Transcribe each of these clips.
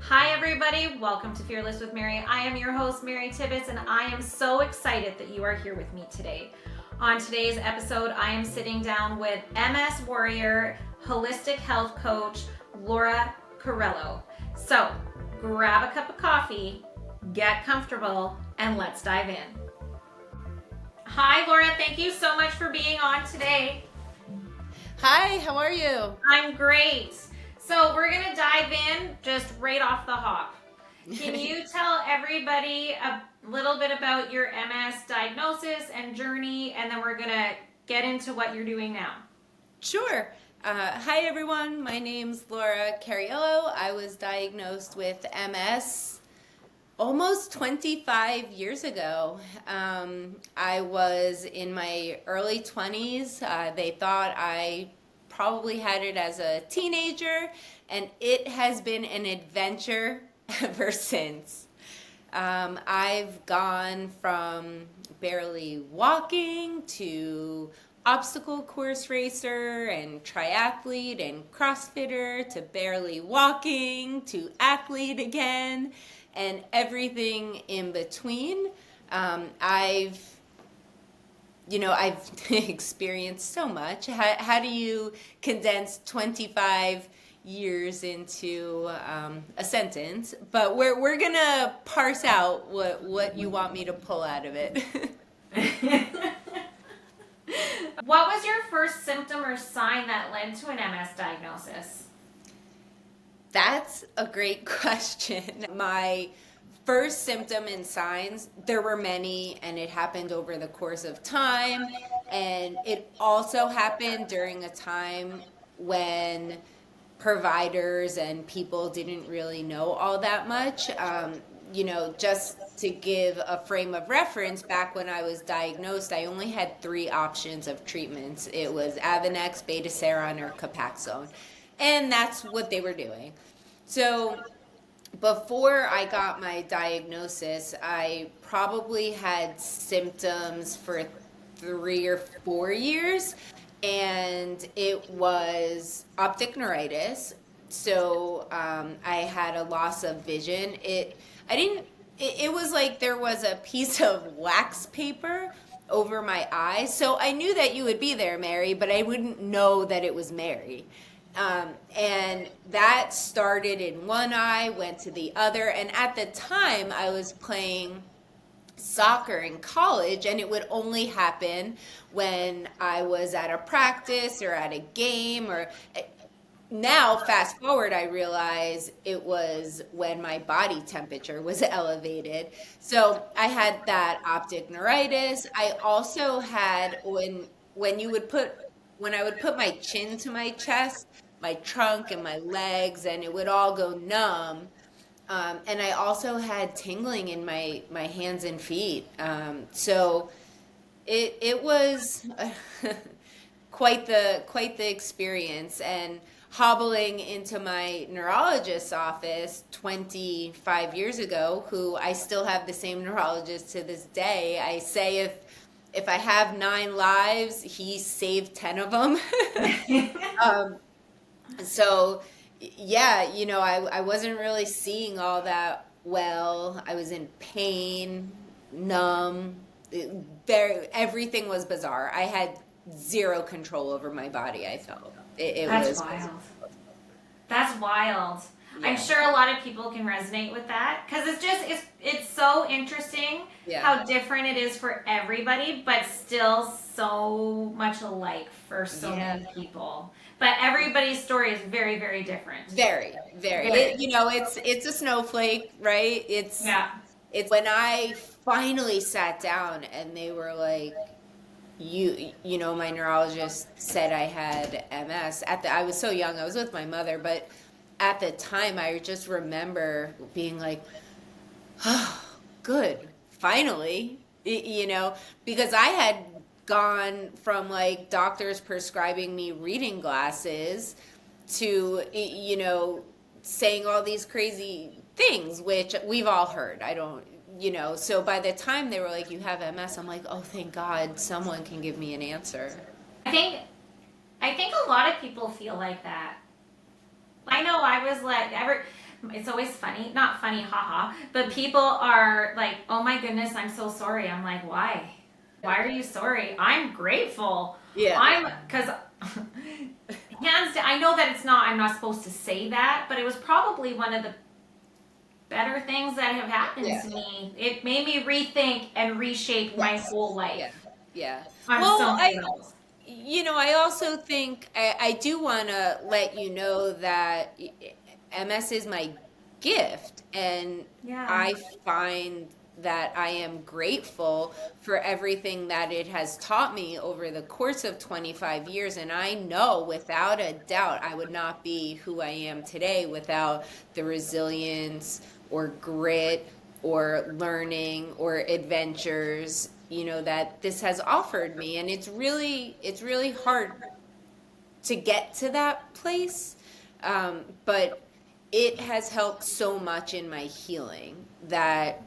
Hi everybody, welcome to Fearless with Mary. I am your host, Mary Tibbetts, and I am so excited that you are here with me today. On today's episode, I am sitting down with MS warrior, holistic health coach, Laura Carello. So grab a cup of coffee, get comfortable, and let's dive in. Hi Laura, thank you so much for being on today. Hi, how are you? I'm great. So we're going to dive in just right off the hop. Can you tell everybody a little bit about your MS diagnosis and journey, and then we're going to get into what you're doing now? Sure. Hi, everyone. My name's Laura Carello. I was diagnosed with MS almost 25 years ago. I was in my early 20s. They thought I probably had it as a teenager, and it has been an adventure ever since. I've gone from barely walking to obstacle course racer and triathlete and CrossFitter to barely walking to athlete again and everything in between. I've experienced so much. How do you condense 25 years into a sentence? But we're gonna parse out what you want me to pull out of it. What was your first symptom or sign that led to an MS diagnosis? That's a great question. My first symptom and signs, there were many, and it happened over the course of time. And it also happened during a time when providers and people didn't really know all that much. Just to give a frame of reference, back when I was diagnosed, I only had 3 options of treatments. It was Avonex, Betaseron, or Copaxone. And that's what they were doing. So before I got my diagnosis, I probably had symptoms for 3 or 4 years, and it was optic neuritis. So I had a loss of vision. It was like there was a piece of wax paper over my eyes. So I knew that you would be there, Mary, but I wouldn't know that it was Mary. And that started in one eye, went to the other. And at the time, I was playing soccer in college, and it would only happen when I was at a practice or at a game. Or now, fast forward, I realize it was when my body temperature was elevated. So I had that optic neuritis. I also had when you would put when I would put my chin to my chest, my trunk and my legs, and it would all go numb. And I also had tingling in my hands and feet. So it was quite the experience. And hobbling into my neurologist's office 25 years ago, who I still have the same neurologist to this day. I say if I have 9 lives, he saved 10 of them. So yeah, I wasn't really seeing all that well. I was in pain, numb. Everything was bizarre. I had zero control over my body, I felt. It That's was wild. That's wild. Yeah. I'm sure a lot of people can resonate with that because it's so interesting how different it is for everybody, but still so much alike for so many people. But everybody's story is very, very different. Very, very. It's a snowflake, right? It's when I finally sat down and they were like, my neurologist said I had MS. I was so young, I was with my mother, but at the time I just remember being like, oh, good, finally, because I had gone from like doctors prescribing me reading glasses to, saying all these crazy things, which we've all heard. So by the time they were like, you have MS, I'm like, oh, thank God someone can give me an answer. I think a lot of people feel like that. I know I was like, it's always funny, not funny, haha, but people are like, oh my goodness, I'm so sorry. I'm like, why? Why are you sorry? I'm grateful. Yeah. Because hands down, I know that I'm not supposed to say that, but it was probably one of the better things that have happened Yeah. to me. It made me rethink and reshape my Yes. whole Yeah. life Yeah. on Well, so many levels. I also think I do want to let you know that MS is my gift, and Yeah. I find that I am grateful for everything that it has taught me over the course of 25 years. And I know without a doubt I would not be who I am today without the resilience or grit or learning or adventures, that this has offered me. And it's really hard to get to that place. But it has helped so much in my healing that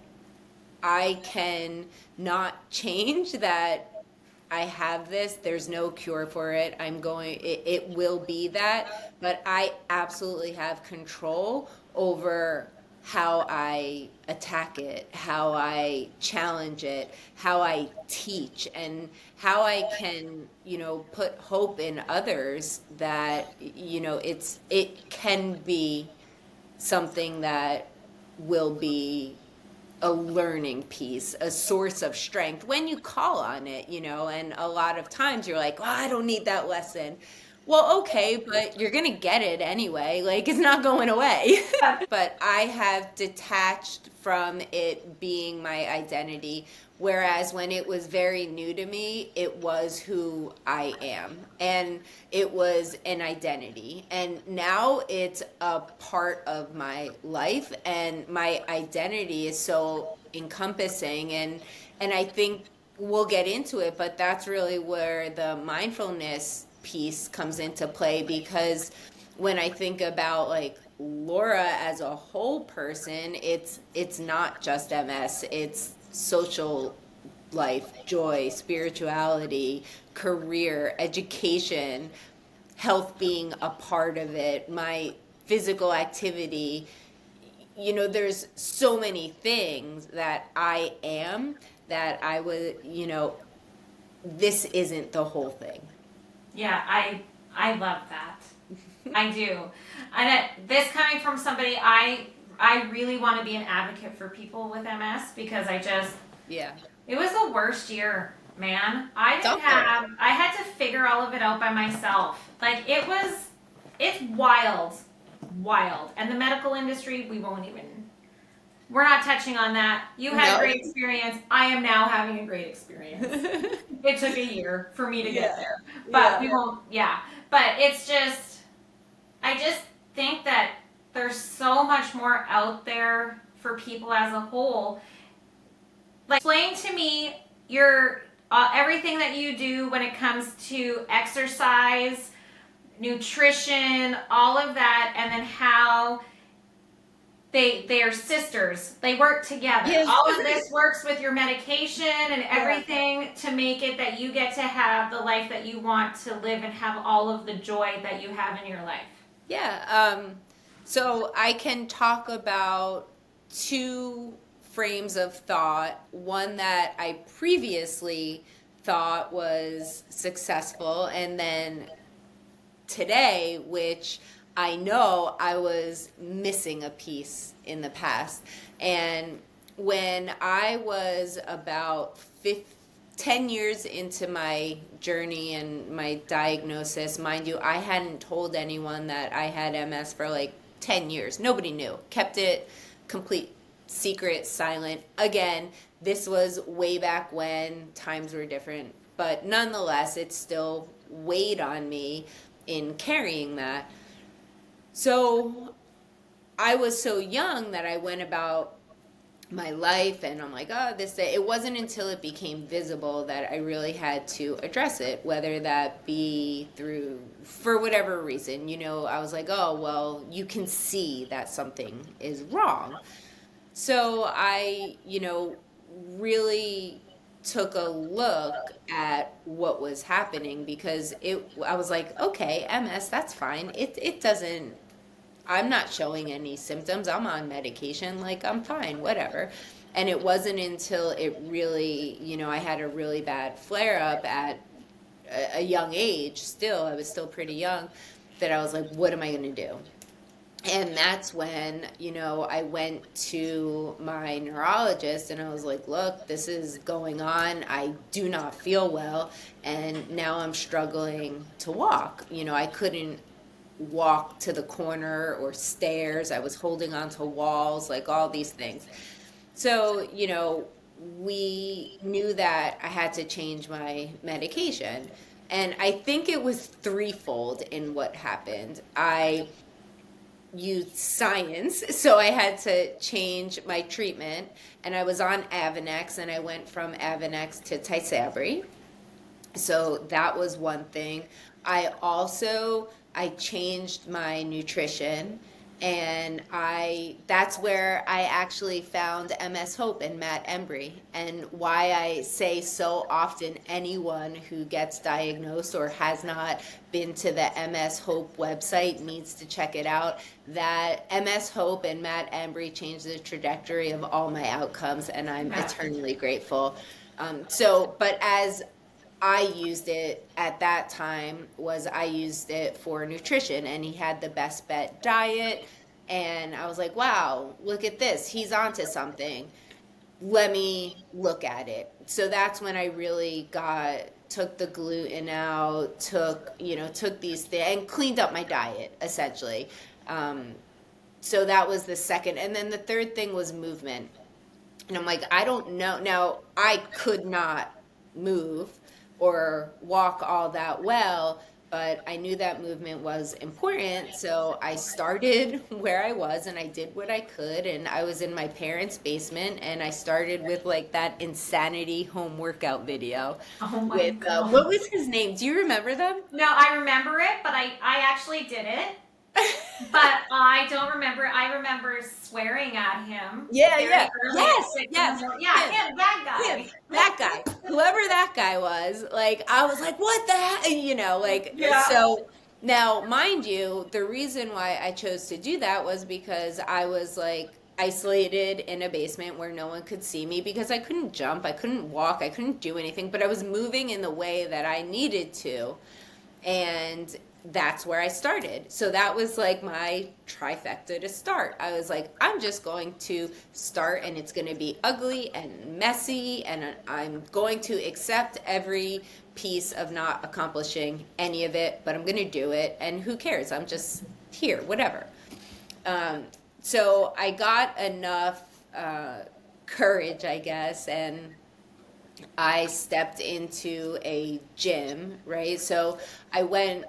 I can not change that. I have this, there's no cure for it. It will be that, but I absolutely have control over how I attack it, how I challenge it, how I teach, and how I can, put hope in others that, it can be something that will be a learning piece, a source of strength when you call on it, and a lot of times you're like, well, I don't need that lesson. Well, okay, but you're going to get it anyway. Like, it's not going away. But I have detached from it being my identity. Whereas when it was very new to me, it was who I am. And it was an identity. And now it's a part of my life. And my identity is so encompassing. And I think we'll get into it, but that's really where the mindfulness piece comes into play, because when I think about like Laura as a whole person, it's not just MS, it's social life, joy, spirituality, career, education, health being a part of it, my physical activity. There's so many things that I am that I would, this isn't the whole thing. Yeah, I love that. I do. This coming from somebody, I really want to be an advocate for people with MS, because Yeah. it was the worst year, man. Suffer. I had to figure all of it out by myself. Like it's wild, wild. And the medical industry, we're not touching on that. You had a No. great experience. I am now having a great experience. It took a year for me to get Yeah. there, but Yeah. we won't. Yeah, but I just think that there's so much more out there for people as a whole. Like, explain to me your everything that you do when it comes to exercise, nutrition, all of that, and then how they are sisters. They work together. Yes. All of this works with your medication and Yeah. everything to make it that you get to have the life that you want to live and have all of the joy that you have in your life. Yeah. So I can talk about two frames of thought. One that I previously thought was successful, and then today, which I know I was missing a piece in the past. And when I was about 10 years into my journey and my diagnosis, mind you, I hadn't told anyone that I had MS for like 10 years. Nobody knew. Kept it complete secret, silent. Again, this was way back when times were different, but nonetheless, it still weighed on me in carrying that. So I was so young that I went about my life and I'm like, oh, this day. It wasn't until it became visible that I really had to address it, whether that be for whatever reason. I was like, oh, well, you can see that something is wrong. So I, really took a look at what was happening, because I was like, okay, MS, that's fine. It doesn't I'm not showing any symptoms. I'm on medication. Like, I'm fine, whatever. And it wasn't until it really, I had a really bad flare up at a young age, still, I was still pretty young, that I was like, what am I going to do? And that's when, I went to my neurologist and I was like, look, this is going on. I do not feel well. And now I'm struggling to walk. I couldn't walk to the corner or stairs. I was holding onto walls, like all these things. So, we knew that I had to change my medication. And I think it was threefold in what happened. I used science, so I had to change my treatment. And I was on Avonex, and I went from Avonex to Tysabri. So that was one thing. I changed my nutrition, and that's where I actually found MS Hope and Matt Embry, and why I say so often anyone who gets diagnosed or has not been to the MS Hope website needs to check it out. That MS Hope and Matt Embry changed the trajectory of all my outcomes, and I'm eternally grateful. But as I used it at that time, I used it for nutrition, and he had the Best Bet diet, and I was like, wow, look at this, he's onto something, let me look at it. So that's when I really took the gluten out, took these things and cleaned up my diet essentially. So that was the second, and then the third thing was movement. And I'm like, I don't know, now I could not move or walk all that well, but I knew that movement was important. So I started where I was and I did what I could. And I was in my parents' basement, and I started with like that insanity home workout video. Oh my With God. what was his name? Do you remember them? No, I remember it, but I actually did it. But I don't remember. I remember swearing at him. Yeah, very yeah. early at Yes, 6 in the yes. morning. Yeah, him, that Him, guy. that guy, whoever that guy was, like, I was like, what the heck, like, Yeah. so now, mind you, the reason why I chose to do that was because I was like isolated in a basement where no one could see me, because I couldn't jump, I couldn't walk, I couldn't do anything, but I was moving in the way that I needed to. And that's where I started. So that was like my trifecta to start. I was like, I'm just going to start, and it's going to be ugly and messy, and I'm going to accept every piece of not accomplishing any of it, but I'm going to do it, and who cares? I'm just here, whatever. So I got enough courage, I guess, and I stepped into a gym, right? So I went,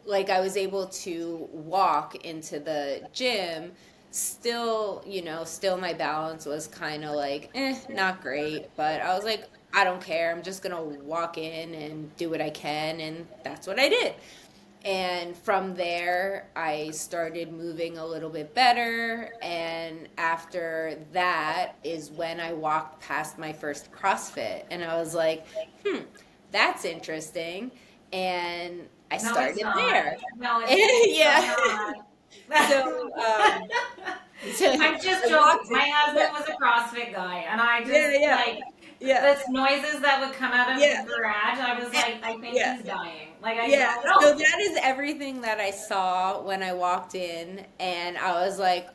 like, I was able to walk into the gym. Still, still my balance was kind of like, not great. But I was like, I don't care. I'm just going to walk in and do what I can. And that's what I did. And from there, I started moving a little bit better. And after that is when I walked past my first CrossFit. And I was like, that's interesting. And I No, it's started not. there. No, it's Yeah. not. So, I'm just I joking. walked My in. husband Yeah, was a CrossFit guy, and I just yeah, yeah, like yeah, the noises that would come out of yeah, his garage. I was like, I think yeah. he's dying. Like, I Yeah, don't so know. that is everything that I saw when I walked in, and I was like,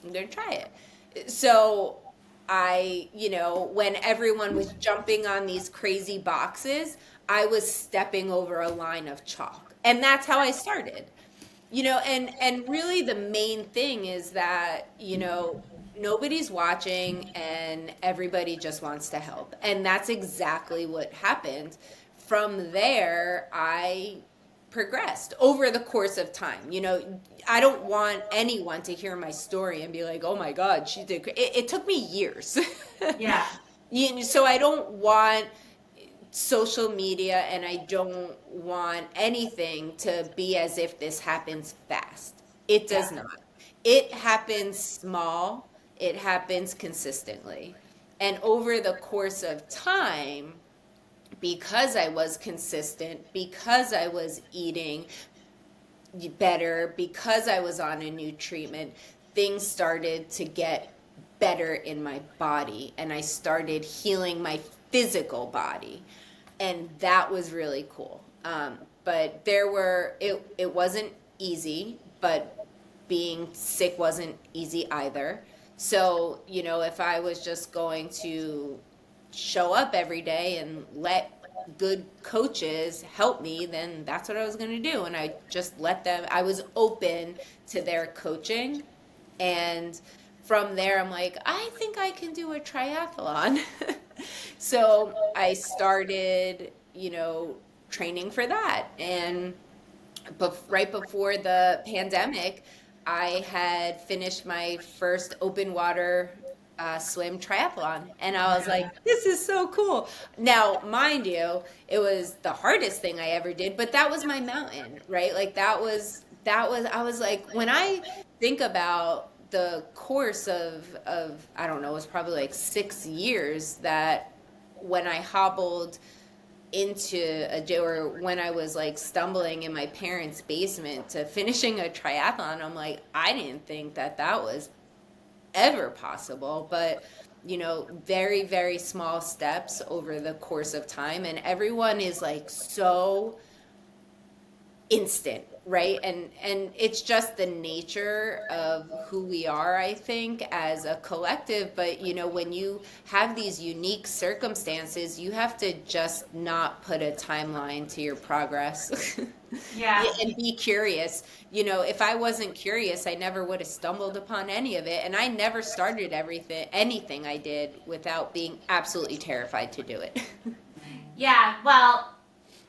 I'm gonna try it. So when everyone was jumping on these crazy boxes, I was stepping over a line of chalk. And that's how I started. And really the main thing is that, nobody's watching and everybody just wants to help. And that's exactly what happened. From there, I progressed over the course of time. I don't want anyone to hear my story and be like, "Oh my God, she did." It took me years. Yeah. So I don't want social media, and I don't want anything to be as if this happens fast. It Yeah. does not. It happens small, it happens consistently. And over the course of time, because I was consistent, because I was eating better because I was on a new treatment. Things started to get better in my body, and I started healing my physical body, and that was really cool. But it wasn't easy, but being sick wasn't easy either. So, if I was just going to show up every day and let good coaches help me, then that's what I was going to do. And I just let them, I was open to their coaching. And from there, I'm like, I think I can do a triathlon. So I started, training for that. And right before the pandemic, I had finished my first open water swim triathlon. And I was like, this is so cool. Now, mind you, it was the hardest thing I ever did, but that was my mountain, right? Like I was like, when I think about the course of, I don't know, it was probably like 6 years that when I hobbled into a gym, or when I was like stumbling in my parents' basement to finishing a triathlon, I'm like, I didn't think that was ever possible. But very, very small steps over the course of time, and everyone is like so instant, right? And it's just the nature of who we are, I think, as a collective. But when you have these unique circumstances, you have to just not put a timeline to your progress. Yeah. And be curious. If I wasn't curious, I never would have stumbled upon any of it, and I never started anything I did without being absolutely terrified to do it. Yeah, well,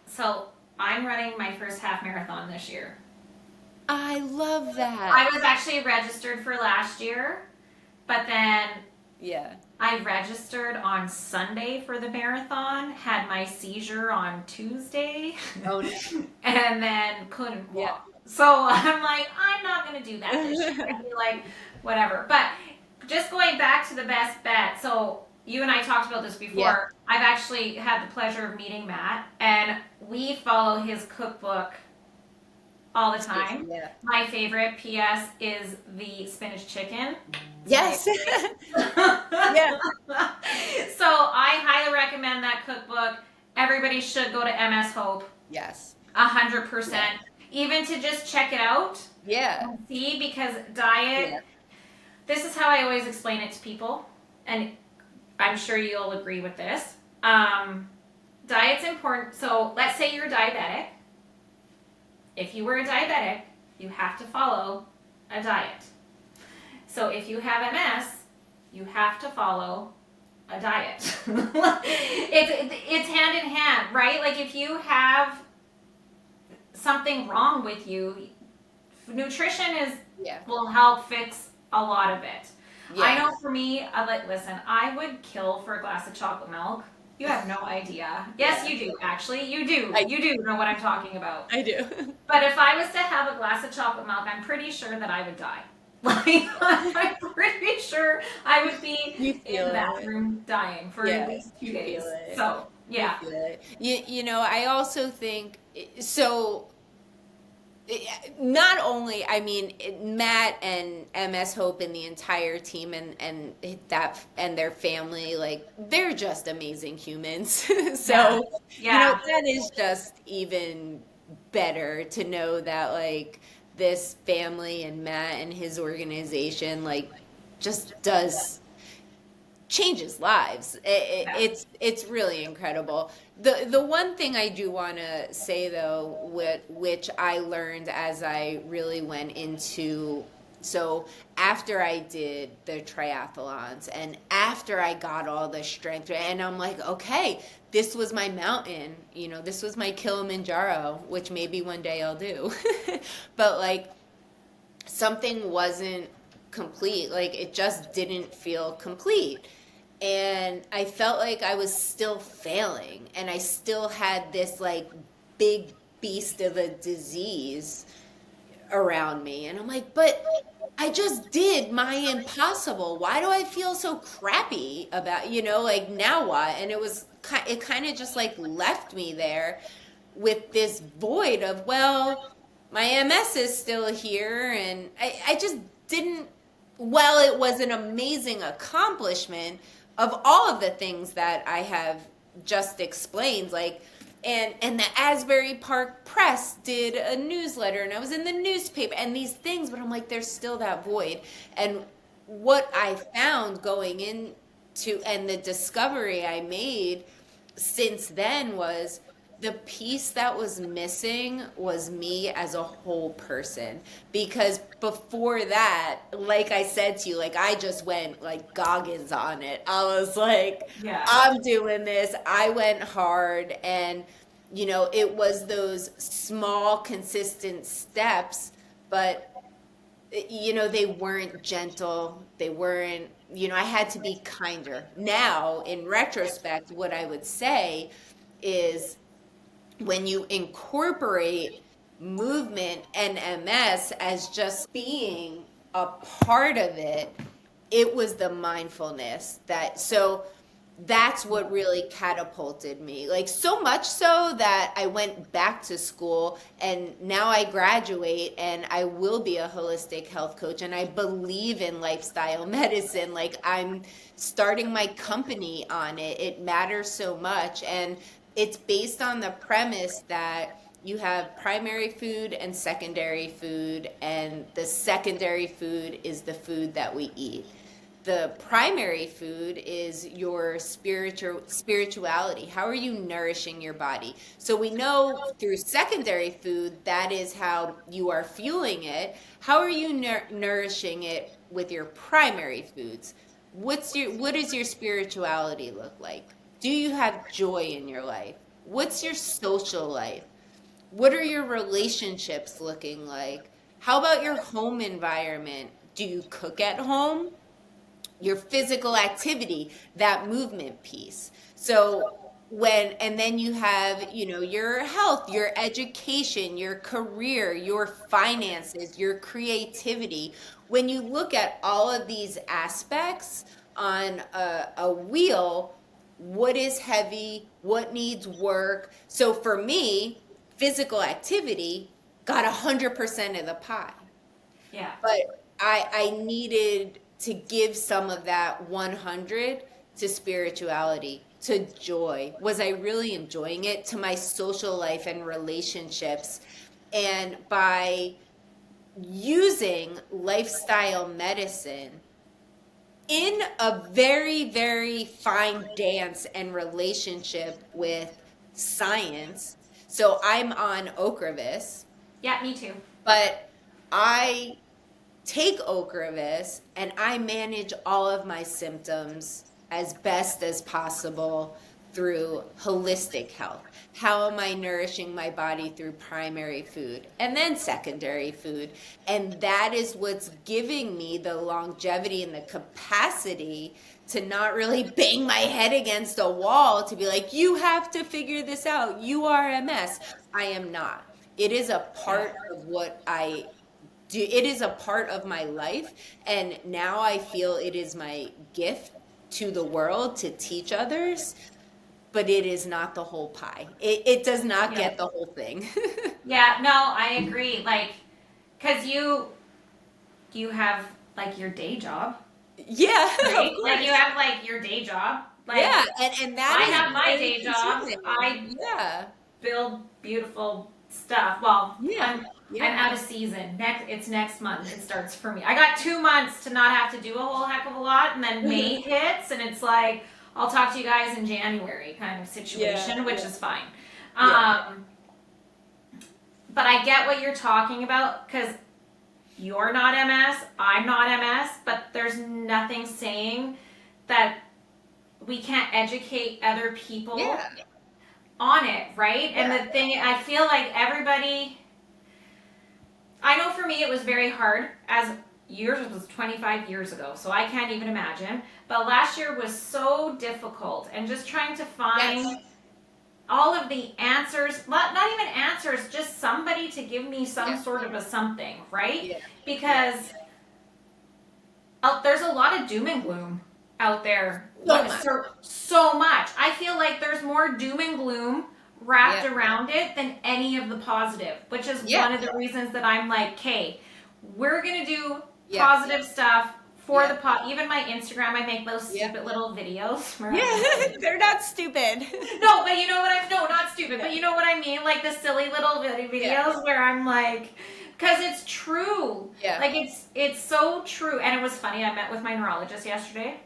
so I'm running my first half marathon this year. I love that. I was actually registered for last year, but then Yeah. I registered on Sunday for the marathon, had my seizure on Tuesday, Oh, no. and then couldn't walk. Yeah. So I'm like, I'm not going to do that this year. I'd be like, whatever. But just going back to the best bet. So you and I talked about this before. Yeah. I've actually had the pleasure of meeting Matt, and we follow his cookbook all the time. Yeah. My favorite PS is the spinach chicken. Yes. Yeah. So I highly recommend that cookbook. Everybody should go to MS Hope. Yes. 100%. Even to just check it out. Yeah. And see, because diet, this is how I always explain it to people, and I'm sure you'll agree with this. Diet's important. So let's say you're diabetic. If you were a diabetic, you have to follow a diet. So if you have MS, you have to follow a diet. It's hand in hand, right? Like if you have something wrong with you, nutrition will help fix a lot of it. Yes. I know for me, listen, I would kill for a glass of chocolate milk. You have no idea. Yes, you do, actually. You do. You do know what I'm talking about. I do. But if I was to have a glass of chocolate milk, I'm pretty sure that I would die. Like, I'm pretty sure I would be in the bathroom dying for at least 2 days. So, yeah. I also think, so not only, I mean, Matt and MS Hope and the entire team and their family, like, they're just amazing humans. So, that is just even better to know that, like, this family and Matt and his organization, like, just changes lives. It's really incredible. The one thing I do want to say though, which I learned as I really went into, so after I did the triathlons and after I got all the strength, and I'm like, okay, this was my mountain, this was my Kilimanjaro, which maybe one day I'll do. But like, something wasn't complete. Like, it just didn't feel complete. And I felt like I was still failing, and I still had this like big beast of a disease around me. And I'm like, but I just did my impossible. Why do I feel so crappy about, like, now what? And it kind of just like left me there with this void of, well, my MS is still here, and I just didn't, well, it was an amazing accomplishment of all of the things that I have just explained, like, and the Asbury Park Press did a newsletter, and I was in the newspaper, and these things, but I'm like, there's still that void. And what I found going into, and the discovery I made since then, was the piece that was missing was me as a whole person. Because before that, like I said to you, like, I just went like Goggins on it. I was like, Yeah. I'm doing this. I went hard, and it was those small consistent steps, but they weren't gentle. They weren't, I had to be kinder. Now, in retrospect, what I would say is, when you incorporate movement and MS as just being a part of it, it was the mindfulness so that's what really catapulted me. Like, so much so that I went back to school, and now I graduate and I will be a holistic health coach, and I believe in lifestyle medicine. Like, I'm starting my company on it. It matters so much, and it's based on the premise that you have primary food and secondary food, and the secondary food is the food that we eat. The primary food is your spirituality. How are you nourishing your body? So we know through secondary food, that is how you are fueling it. How are you nourishing it with your primary foods? What does your spirituality look like? Do you have joy in your life? What's your social life? What are your relationships looking like? How about your home environment? Do you cook at home? Your physical activity, that movement piece. So and then you have, your health, your education, your career, your finances, your creativity. When you look at all of these aspects on a wheel, what is heavy, what needs work? So for me, physical activity got 100% of the pie. Yeah. But I needed to give some of that 100 to spirituality, to joy. Was I really enjoying it? To my social life and relationships. And by using lifestyle medicine in a very, very fine dance and relationship with science. So I'm on Ocrevus, Yeah, me too. but I take Ocrevus and I manage all of my symptoms as best as possible through holistic health. How am I nourishing my body through primary food and then secondary food? And that is what's giving me the longevity and the capacity to not really bang my head against a wall to be like, you have to figure this out. You are MS. I am not. It is a part of what I do. It is a part of my life, and now I feel it is my gift to the world to teach others, but it is not the whole pie. It does not Yeah. get the whole thing. Yeah, no, I agree. Like, cause you have like your day job, Yeah, of right? Like you course. have like your day job. Like Yeah, and that I is have my very day job. consuming. I Yeah, build beautiful stuff. Well, yeah, I'm yeah. out of season. It's next month. It starts for me. I got 2 months to not have to do a whole heck of a lot, and then May hits, and it's like I'll talk to you guys in January kind of Yeah, situation, which yeah, is fine. yeah, Um, but I get what you're talking about because you're not MS, I'm not MS, but there's nothing saying that we can't educate other people yeah, on it, right? And yeah, the thing, I feel like everybody, I know for me it was very hard, as yours was 25 years ago, so I can't even imagine. But last year was so difficult, and just trying to yes, find all of the answers, not even answers, just somebody to give me some yeah, sort of a something, right? yeah, yeah. Because there's a lot of doom and gloom out there. So What much. so much. I feel like there's more doom and gloom wrapped around it than any of the positive, which is one of the reasons that I'm like, okay, we're gonna do positive stuff for the pot. Even my Instagram, I make those stupid little videos. They're not stupid. No, but you know what I no, not stupid, but you know what I mean, like the silly little videos where I'm like, because it's true. Like it's so true. And it was funny. I met with my neurologist yesterday,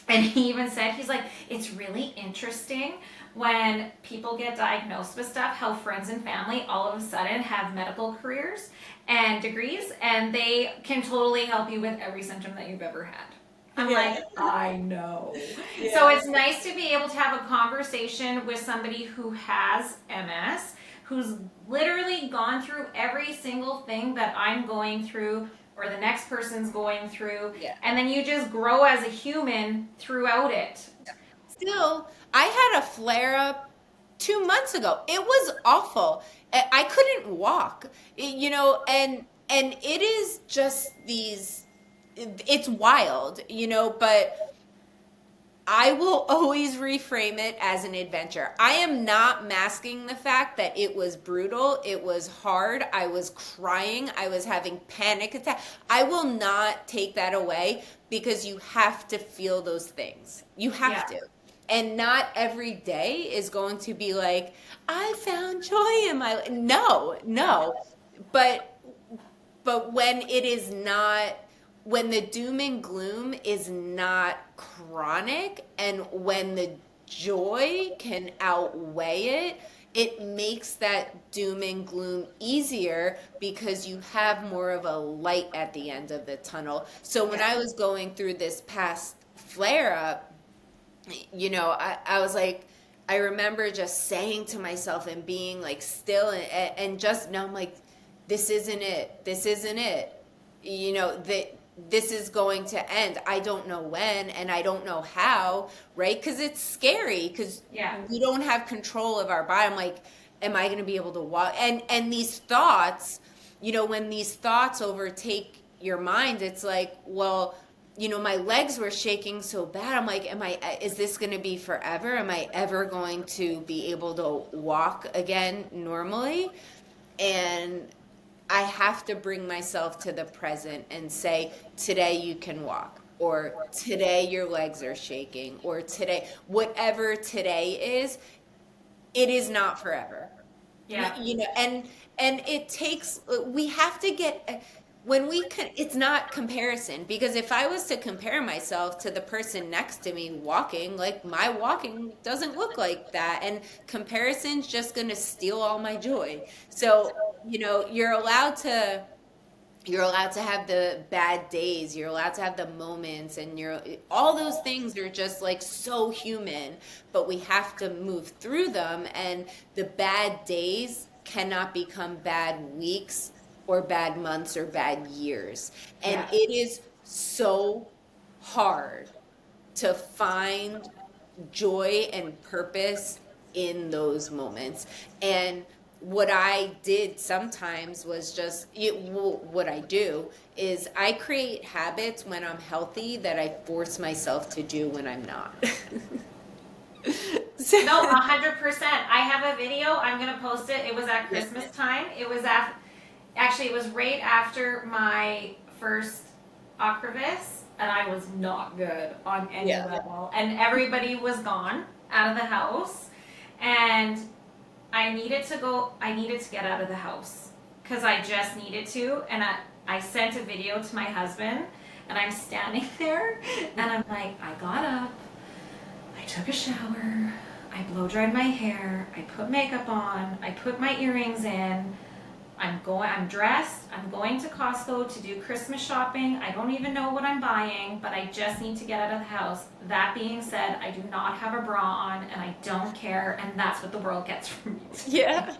and he even said, he's like, it's really interesting when people get diagnosed with stuff, how friends and family all of a sudden have medical careers and degrees, and they can totally help you with every symptom that you've ever had. I'm like, I know. So it's nice to be able to have a conversation with somebody who has MS, who's literally gone through every single thing that I'm going through or the next person's going through. And then you just grow as a human throughout it. Still, I had a flare up 2 months ago. It was awful. I couldn't walk, and it is just it's wild, but I will always reframe it as an adventure. I am not masking the fact that it was brutal. It was hard. I was crying. I was having panic attacks. I will not take that away, because you have to feel those things. You have to. And not every day is going to be like, I found joy in my life. No. But when it is not, when the doom and gloom is not chronic, and when the joy can outweigh it, it makes that doom and gloom easier, because you have more of a light at the end of the tunnel. So when I was going through this past flare up, I was like, I remember just saying to myself and being like still, and just now I'm like, this isn't it. This isn't it. That this is going to end. I don't know when, and I don't know how, right? Because it's scary, because we don't have control of our body. I'm like, am I going to be able to walk? And these thoughts, when these thoughts overtake your mind, it's like, well, my legs were shaking so bad. I'm like, is this going to be forever? Am I ever going to be able to walk again normally? And I have to bring myself to the present and say, today you can walk, or today your legs are shaking, or today, whatever today is, it is not forever. And it takes, we have to get, when we can, it's not comparison, because if I was to compare myself to the person next to me walking, like, my walking doesn't look like that, and comparison's just going to steal all my joy. So you're allowed to have the bad days, you're allowed to have the moments, and all those things are just like so human, but we have to move through them. And the bad days cannot become bad weeks or bad months or bad years. And it is so hard to find joy and purpose in those moments. And what I did sometimes was just, what I do is I create habits when I'm healthy that I force myself to do when I'm not. No, 100%. I have a video. I'm going to post it. It was at Christmas time. It was actually, it was right after my first Ocrevus, and I was not good on any level. And everybody was gone out of the house, and I needed to get out of the house, because I just needed to. And I sent a video to my husband, and I'm standing there, and I'm like, I got up, I took a shower, I blow dried my hair, I put makeup on, I put my earrings in, I'm dressed, I'm going to Costco to do Christmas shopping. I don't even know what I'm buying, but I just need to get out of the house. That being said, I do not have a bra on, and I don't care, and that's what the world gets from me. Yeah.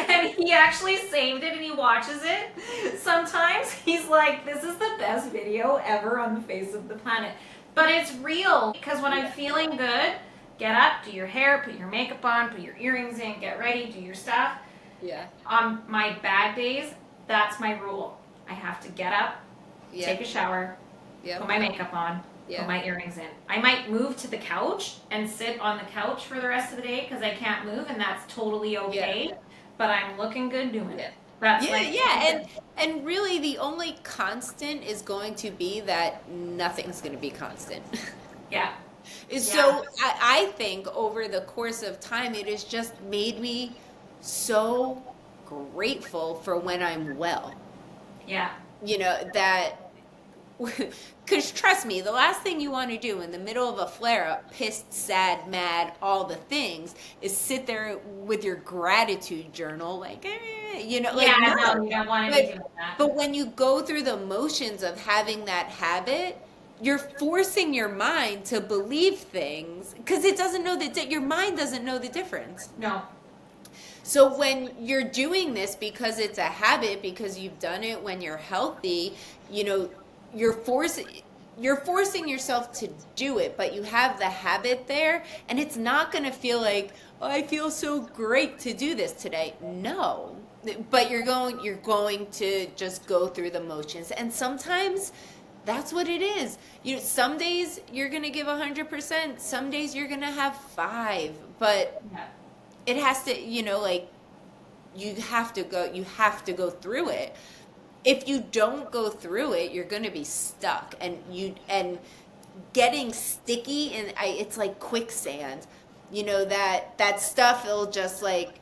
And he actually saved it, and he watches it. Sometimes he's like, this is the best video ever on the face of the planet. But it's real, because when I'm feeling good, get up, do your hair, put your makeup on, put your earrings in, get ready, do your stuff. Yeah. On my bad days, that's my rule. I have to get up, take a shower, put my makeup on, put my earrings in. I might move to the couch and sit on the couch for the rest of the day because I can't move, and that's totally okay. Yeah. But I'm looking good doing it. That's and really the only constant is going to be that nothing's going to be constant. Yeah. So I think over the course of time, it has just made me so grateful for when I'm well. Yeah. That, because trust me, the last thing you want to do in the middle of a flare-up, pissed, sad, mad, all the things, is sit there with your gratitude journal, like, no. You don't want to be doing that. But when you go through the motions of having that habit, you're forcing your mind to believe things because it doesn't know that your mind doesn't know the difference. No. So when you're doing this because it's a habit, because you've done it when you're healthy, you're forcing yourself to do it, but you have the habit there, and it's not going to feel like, oh, I feel so great to do this today. No. But you're going to just go through the motions, and sometimes that's what it is. Some days you're going to give 100%, some days you're going to have 5, but it has to, you have to go through it. If you don't go through it, you're going to be stuck, and getting sticky, and it's like quicksand. That stuff, it'll just like,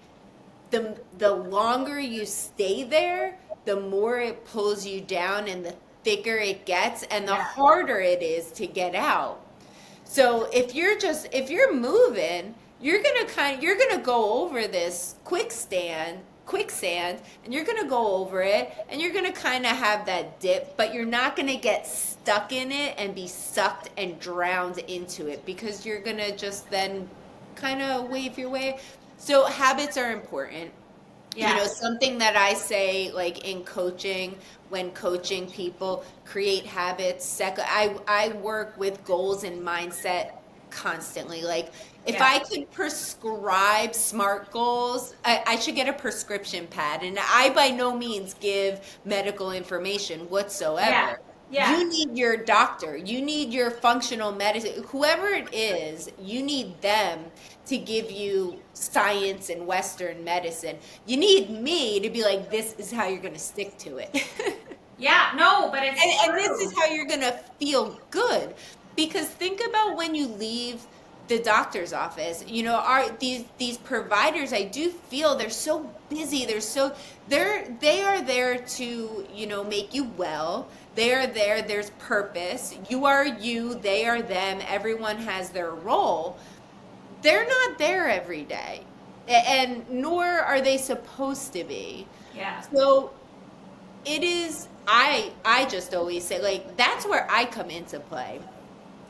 the longer you stay there, the more it pulls you down, and the thicker it gets, and the harder it is to get out. So if you're moving, you're gonna go over this quicksand, and you're gonna go over it, and you're gonna kind of have that dip, but you're not gonna get stuck in it and be sucked and drowned into it, because you're gonna just then kind of wave your way. So habits are important. Yeah. Something that I say, like in coaching, when coaching people, create habits. I work with goals and mindset constantly. Like, if I could prescribe SMART goals, I should get a prescription pad. And I by no means give medical information whatsoever. Yeah. You need your doctor. You need your functional medicine. Whoever it is, you need them to give you science and Western medicine. You need me to be like, this is how you're going to stick to it. Yeah, no, but it's true. And this is how you're going to feel good. Because think about when you leave the doctor's office, these providers, I do feel they're so busy. They are there to, make you well. They are there. There's purpose. You are you. They are them. Everyone has their role. They're not there every day, and nor are they supposed to be. Yeah. So it is. I just always say, like, that's where I come into play.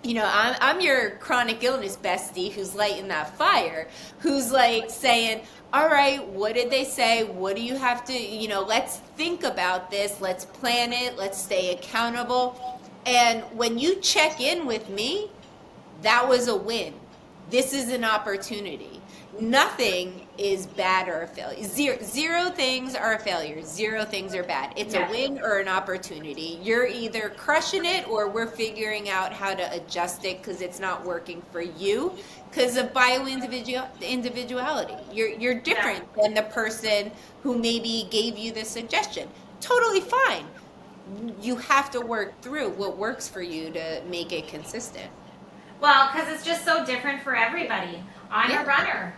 I'm your chronic illness bestie who's lighting that fire, who's like saying, all right, what did they say? What do you have to, let's think about this. Let's plan it. Let's stay accountable. And when you check in with me, that was a win. This is an opportunity. Nothing is bad or a failure. Zero things are a failure. Zero things are bad. It's a win or an opportunity. You're either crushing it, or we're figuring out how to adjust it because it's not working for you because of individuality. You're different than the person who maybe gave you the suggestion. Totally fine. You have to work through what works for you to make it consistent. Well, because it's just so different for everybody. I'm a runner.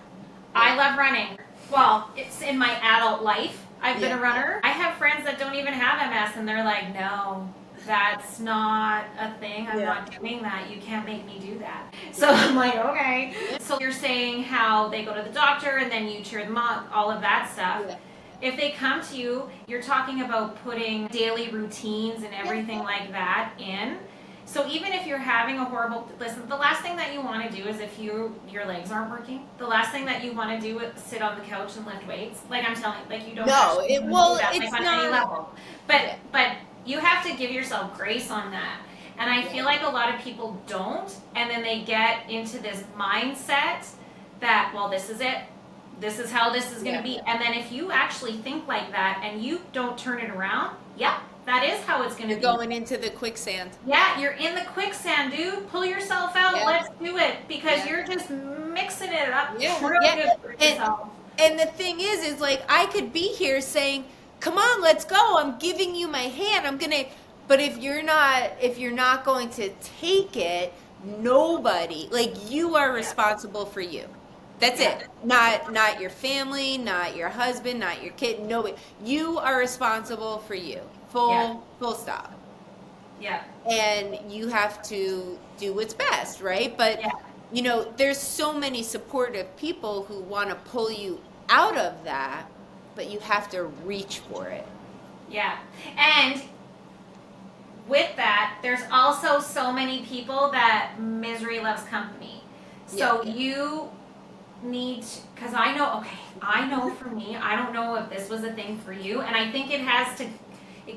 I love running. Well, it's in my adult life. I've been a runner. I have friends that don't even have MS, and they're like, no, that's not a thing. I'm not doing that. You can't make me do that. So I'm like, okay. So you're saying how they go to the doctor, and then you cheer them up, all of that stuff. Yeah. If they come to you, you're talking about putting daily routines and everything like that in. So even if you're having a horrible, listen, the last thing that you want to do is, if your legs aren't working, the last thing that you want to do is sit on the couch and lift weights. Like, I'm telling you, like, you don't do that, it's on not any level. But you have to give yourself grace on that. And I feel like a lot of people don't, and then they get into this mindset that, well, this is it. This is how this is going to be. And then if you actually think like that and you don't turn it around, That is how it's going to You're be. going into the quicksand. Yeah, you're in the quicksand, dude. Pull yourself out. Yeah. Let's do it, because Yeah. you're just mixing it up Yeah. real Yeah. good for yourself. And the thing is like I could be here saying, "Come on, let's go. I'm giving you my hand. I'm gonna." But if you're not going to take it, nobody, like, you are responsible for you. That's it. Not your family, not your husband, not your kid. Nobody. You are responsible for you. Full stop. Yeah. And you have to do what's best, right? But Yeah. there's so many supportive people who want to pull you out of that, but you have to reach for it. Yeah. And with that, there's also so many people that misery loves company. So you need, because I know for me, I don't know if this was a thing for you, and I think it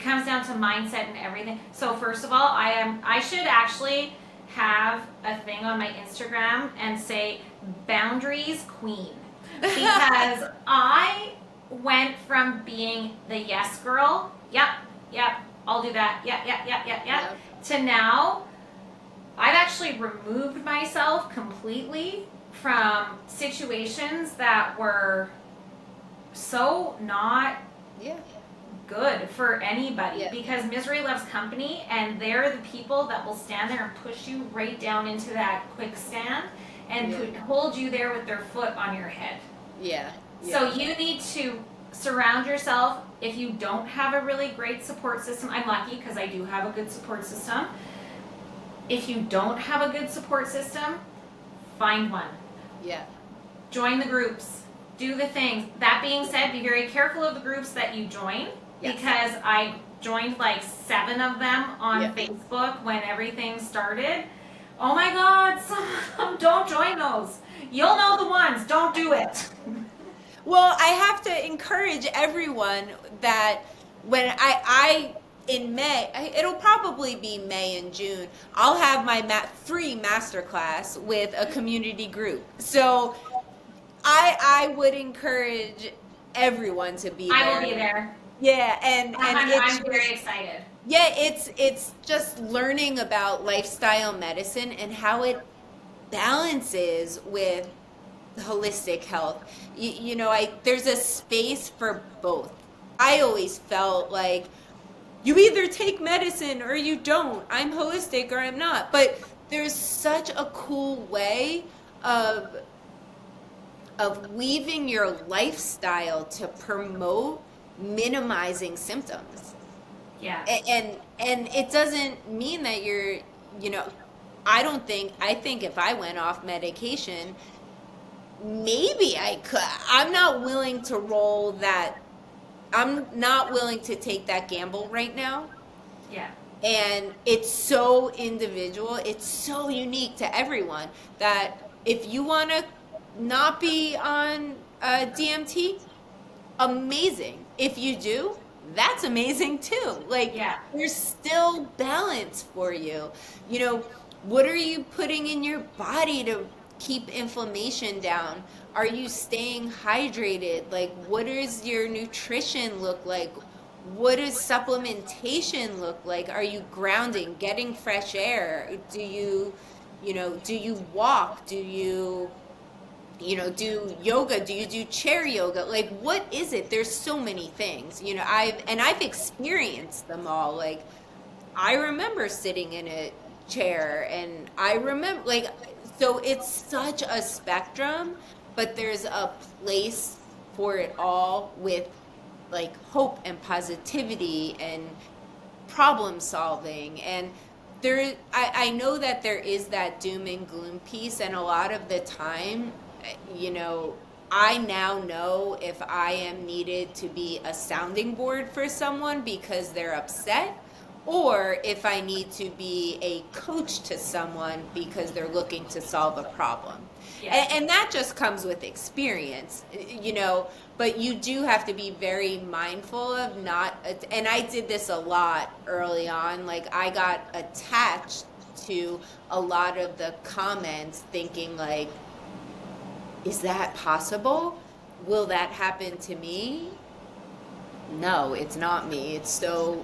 comes down to mindset and everything. So first of all, I should actually have a thing on my Instagram and say boundaries queen, because I went from being the yes girl, yep, I'll do that, yep, to now I've actually removed myself completely from situations that were so not good for anybody, because misery loves company, and they're the people that will stand there and push you right down into that quicksand and hold you there with their foot on your head. So you need to surround yourself. If you don't have a really great support system, I'm lucky because I do have a good support system. If you don't have a good support system, find one. Join the groups. Do the things. That being said, be very careful of the groups that you join, because I joined like 7 of them on Facebook when everything started. Oh my God, don't join those. You'll know the ones. Don't do it. Well, I have to encourage everyone that when I in May, it'll probably be May and June, I'll have my free masterclass with a community group. So I would encourage everyone to be there. I will be there. Yeah, and I'm very excited. Yeah, it's just learning about lifestyle medicine and how it balances with holistic health. There's a space for both. I always felt like you either take medicine or you don't. I'm holistic or I'm not. But there's such a cool way of weaving your lifestyle to promote minimizing symptoms. And it doesn't mean that you're, I think if I went off medication, maybe I could. I'm not willing to roll that. I'm not willing to take that gamble right now. And it's so individual. It's so unique to everyone that if you want to not be on DMT, amazing. If you do, that's amazing too. Like, there's still balance for you. What are you putting in your body to keep inflammation down? Are you staying hydrated? Like, what does your nutrition look like? What does supplementation look like? Are you grounding, getting fresh air? Do you walk? Do you do yoga? Do you do chair yoga? Like, what is it? There's so many things. I've experienced them all. Like, I remember sitting in a chair, and I remember, like, so it's such a spectrum, but there's a place for it all, with like hope and positivity and problem solving. And I know that there is that doom and gloom piece, and a lot of the time, I now know if I am needed to be a sounding board for someone because they're upset, or if I need to be a coach to someone because they're looking to solve a problem. And that just comes with experience, but you do have to be very mindful of not, and I did this a lot early on. Like, I got attached to a lot of the comments thinking like, is that possible? Will that happen to me? No, it's not me. It's so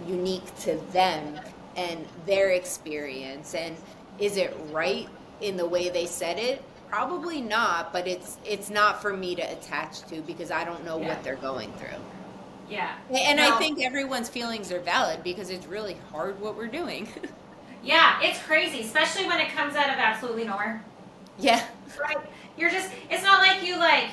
unique to them and their experience. And is it right in the way they said it? Probably not, but it's not for me to attach to because I don't know Yeah. what they're going through. Yeah. And I No. think everyone's feelings are valid because it's really hard what we're doing. Yeah, it's crazy, especially when it comes out of absolutely nowhere. Yeah. Right. You're just, it's not like you like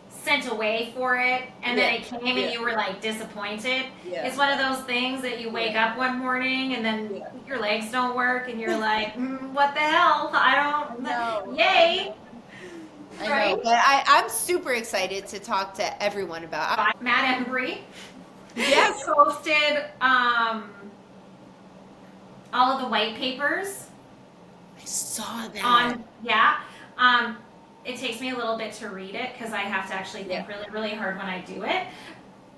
sent away for it and then Yeah. it came Yeah. and you were like disappointed. Yeah. It's one of those things that you wake Yeah. up one morning and then Yeah. your legs don't work and you're like, what the hell? I I don't, know. I yay. know. I Right? know. But I'm super excited to talk to everyone about. Matt Embry Yes. posted all of the white papers I saw that. on, yeah. Um, it takes me a little bit to read it because I have to actually think Yeah. really, really hard when I do it.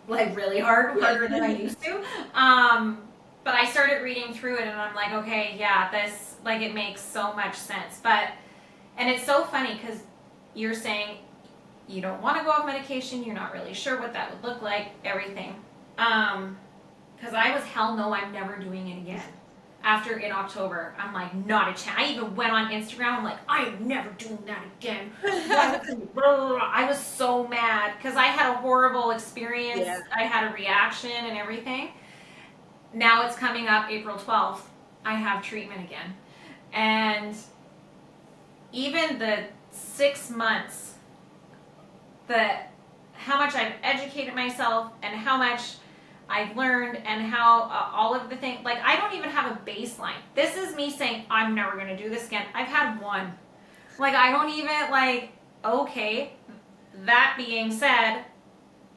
Like really hard, Yeah. harder than I used to. But I started reading through it and I'm like, okay, yeah, this, like, it makes so much sense. But, and it's so funny because you're saying you don't want to go off medication, you're not really sure what that would look like, everything. Because I was hell no, I'm never doing it again. After in October, I'm like, not a chance. I even went on Instagram. I'm like, I am never doing that again. I was so mad because I had a horrible experience. Yeah. I had a reaction and everything. Now it's coming up April 12th. I have treatment again. And even the 6 months that how much I've educated myself and how much I've learned and how all of the things, like I don't even have a baseline. This is me saying I'm never going to do this again. I've had one. Like I don't even like, okay, that being said,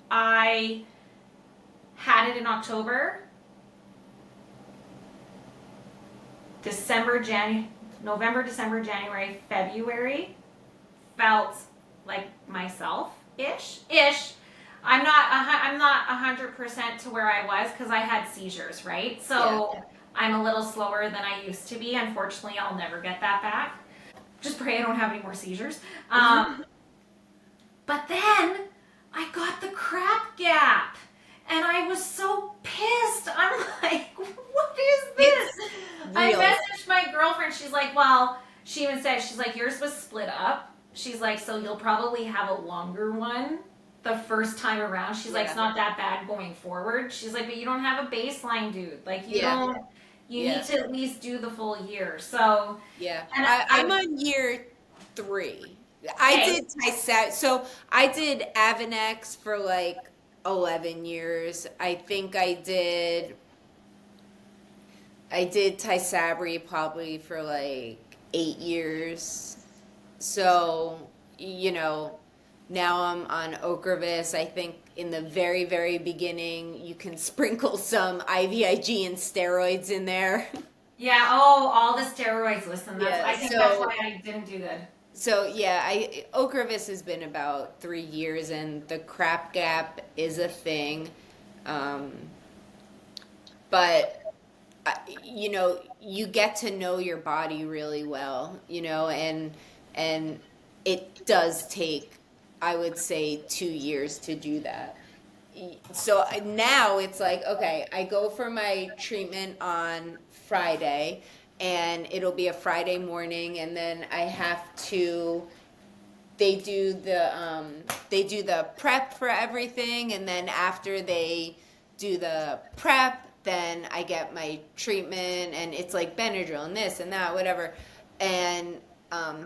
I had it in October, November, December, January, February felt like myself-ish. I'm not 100% to where I was because I had seizures, right? So Yeah. I'm a little slower than I used to be. Unfortunately, I'll never get that back. Just pray I don't have any more seizures. But then I got the crap gap. And I was so pissed. I'm like, what is this? I Real. messaged my girlfriend. She's like, well, she even said, she's like, yours was split up. She's like, so you'll probably have a longer one the first time around. She's like, Yeah. it's not that bad going forward. She's like, but you don't have a baseline, dude. Like, you Yeah. don't, you Yeah. need to at least do the full year. So, Yeah. and I'm on year 3. I Okay. did Tysab. So I did Avonex for like 11 years. I think I did Tysabri probably for like 8 years. So, you know, now I'm on Ocrevus. I think in the very, very beginning, you can sprinkle some IVIG and steroids in there. yeah, oh, all the steroids. Listen, that's, Yeah, I think that's so why I didn't do good. so yeah, Ocrevus has been about 3 years, and the crap gap is a thing. Um, but you know, you get to know your body really well, you know, and it does take, I would say, 2 years to do that. So now it's like, okay, I go for my treatment on Friday, and it'll be a Friday morning, and then I have to. They do the prep for everything, and then after they do the prep, then I get my treatment, and it's like Benadryl and this and that, whatever. And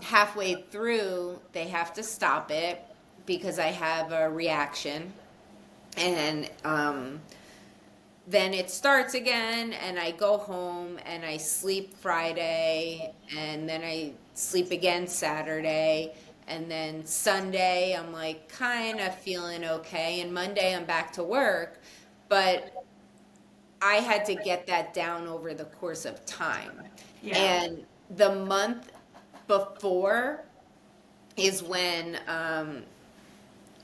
halfway through, they have to stop it because I have a reaction, and then it starts again, and I go home and I sleep Friday, and then I sleep again Saturday, and then Sunday I'm like kind of feeling okay, and Monday I'm back to work. But I had to get that down over the course of time. Yeah. And the month before is when,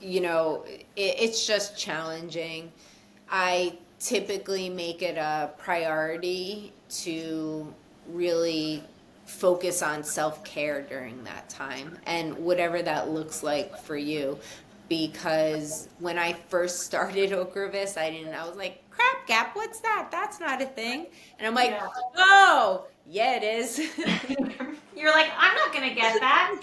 you know, it's just challenging. I typically make it a priority to really focus on self-care during that time and whatever that looks like for you. Because when I first started Ocrevus, I was like, crap stopgap? What's that? That's not a thing. And I'm like, Yeah. oh, yeah, it is. You're like, I'm not gonna get that.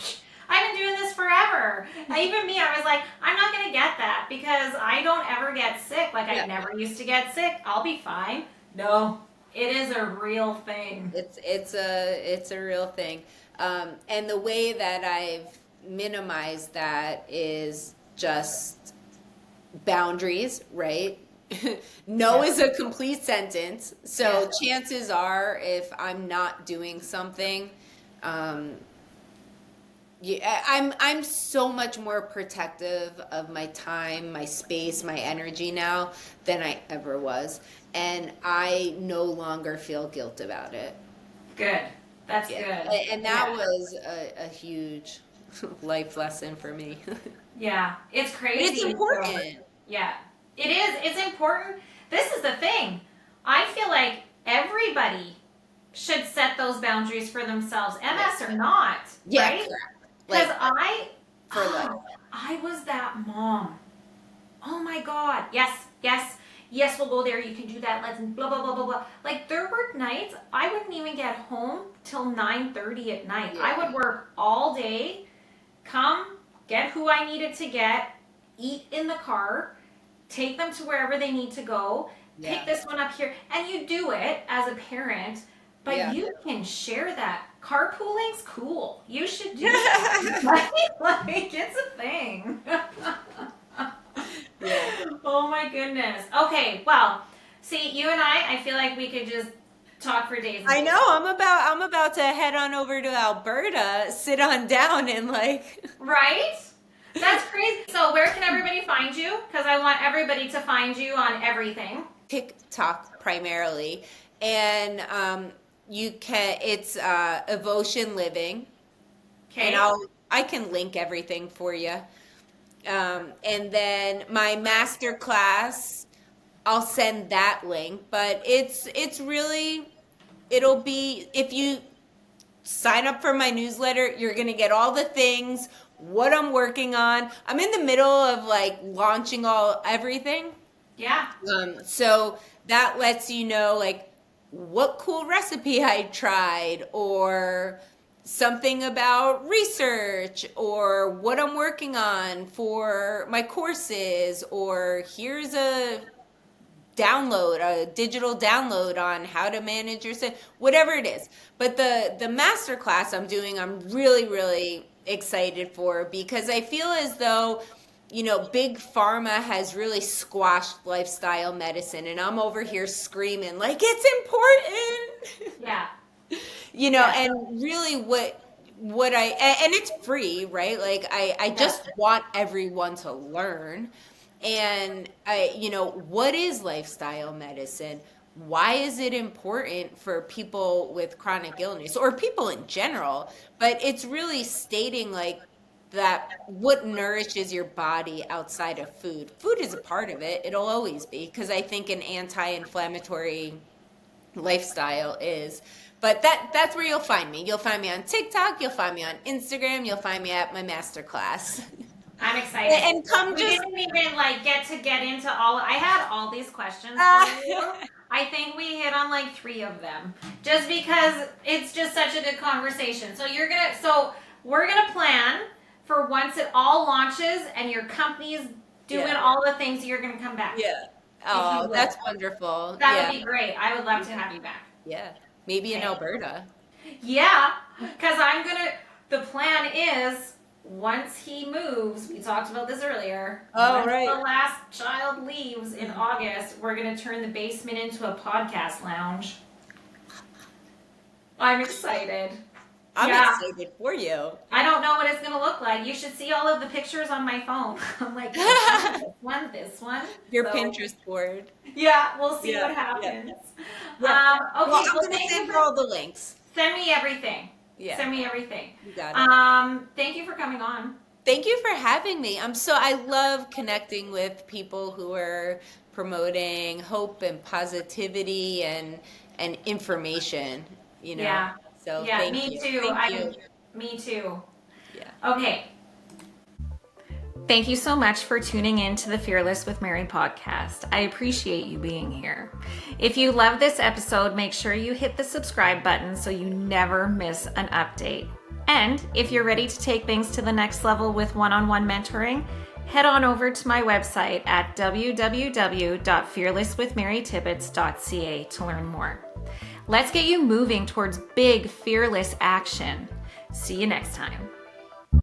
I've been doing this forever. Even me, I was like, I'm not gonna get that because I don't ever get sick. Like I Yeah. never used to get sick. I'll be fine. No, it is a real thing. It's a real thing. And the way that I've minimized that is just boundaries, right? No Yeah. is a complete sentence. So Yeah. chances are, if I'm not doing something, um, yeah, I'm so much more protective of my time, my space, my energy now than I ever was, and I no longer feel guilt about it. Good. That's Yeah, good. and that Yeah. was a huge life lesson for me. Yeah. It's But it's crazy. So, important. yeah. It is. It's important. This is the thing. I feel like everybody should set those boundaries for themselves, Yeah, MS or not, yeah, right? correct. Because Like for life. I was that mom. Oh my God. Yes, yes, yes, we'll go there. You can do that. Let's blah, blah, blah, blah, blah. Like there were nights I wouldn't even get home till 9:30 at night. I Yeah, would work all day, come, get who I needed to get, eat in the car, take them to wherever they need to go, pick yeah, this one up here. And you do it as a parent, but yeah. you can share that. Carpooling's cool. You should do that. Like it's a thing. Yeah. Oh my goodness. Okay, well, see, you and I feel like we could just talk for days and I days. know. I'm about to head on over to Alberta, sit on down and like Right? That's crazy. So where can everybody find you? Because I want everybody to find you on everything. TikTok primarily, and you can. It's Evotion Living, and Okay? I can link everything for you. And then my master class, I'll send that link. But it's really it'll be if you sign up for my newsletter, you're going to get all the things, what I'm working on. I'm in the middle of like launching everything. Yeah. So that lets you know like what cool recipe I tried or something about research or what I'm working on for my courses or here's a digital download on how to manage your whatever it is. But the master class I'm doing, I'm really excited for because I feel as though big pharma has really squashed lifestyle medicine, and I'm over here screaming like it's important. Yeah. Yeah. And really what and it's free, right? Like I Yeah. just want everyone to learn. And what is lifestyle medicine? Why is it important for people with chronic illness or people in general? But it's really stating like that what nourishes your body outside of food. Food is a part of it. It'll always be because I think an anti-inflammatory lifestyle is. But that's where you'll find me. You'll find me on TikTok, you'll find me on Instagram, you'll find me at my masterclass. I'm excited. And come We just didn't even like get into all. I had all these questions for you. I think we hit on like 3 of them, just because it's just such a good conversation. So we're gonna plan for once it all launches and your company's doing Yeah. all the things. You're gonna come back. Yeah. If you Oh, would. that's wonderful. That Yeah. would be great. I would love to have you back. Yeah. Maybe in Okay. Alberta. Yeah, because the plan is once he moves, we talked about this earlier. Oh, once right. the last child leaves in August, we're going to turn the basement into a podcast lounge. I'm excited. I'm Yeah. excited for you. I don't know what it's going to look like. You should see all of the pictures on my phone. I'm like, this one. Your So, Pinterest board. yeah, we'll see Yeah, what happens. Yeah. Okay, Well, I'm well, gonna thank send you you all the links. Send me everything. Yeah. Send me everything. You got it. Thank you for coming on. Thank you for having me. I love connecting with people who are promoting hope and positivity and information, Yeah. So Yeah, thank me you. too. Thank you. Me too. Yeah. Okay. Thank you so much for tuning in to the Fearless with Mary podcast. I appreciate you being here. If you love this episode, make sure you hit the subscribe button so you never miss an update. And if you're ready to take things to the next level with one-on-one mentoring, head on over to my website at www.fearlesswithmarytibbetts.ca to learn more. Let's get you moving towards big, fearless action. See you next time.